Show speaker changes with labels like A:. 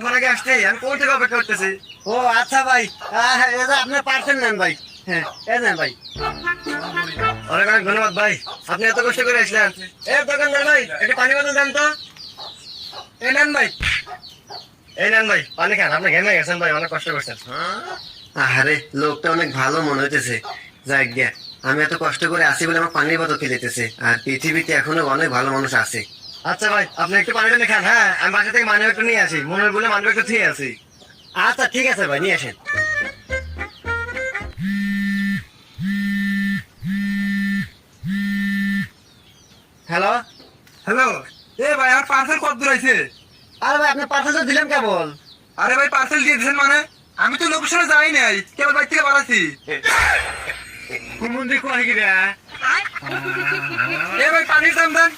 A: আগে আসছে, আমি কোন থেকে অপেক্ষা করতেছি।
B: ও আচ্ছা ভাই, এই যে আপনার পার্সেল নেন ভাই। হ্যাঁ, এই নেন ভাই।
A: অনেক অনেক ধন্যবাদ ভাই, আপনি এত কষ্ট করে আসলেন। এ দোকানদার ভাই, একটু পানি বোতল দেন তো।
B: এই নেন ভাই।
A: এই নেন ভাই, পানি খান, আপনি ঘেমে গেছেন ভাই, অনেক কষ্ট করছেন।
B: আরে লোকটা অনেক ভালো মনে হইতেছে। যাক গে, আমি এত কষ্ট করে আসি বলে আমার পানির বোতল খেয়ে দিতেছে, আর পৃথিবীতে এখনো অনেক ভালো মানুষ আছে।
A: আচ্ছা ভাই, আপনি একটু পানি টানি খান। হ্যাঁ, আমি বাসা থেকে মানি একটু নিয়ে আসি, মনের বলে মানি একটু দিয়ে আসি।
B: আচ্ছা ঠিক আছে ভাই, নিয়ে আসেন। হ্যালো।
C: হ্যালো। এ ভাই, আমার পার্সেল কত দূর আছে?
B: আরে ভাই, আপনি পার্সেল তো দিলাম কেবল।
C: আরে ভাই, পার্সেল দিয়ে দিয়েছেন মানে? আমি তো লোকেশনে যাই নাই, কেবল বাইর থেকে বাড়াচ্ছি।
A: কুমন্দি কোয়াই গিরা।
C: এ ভাই, পানির দাম দেন।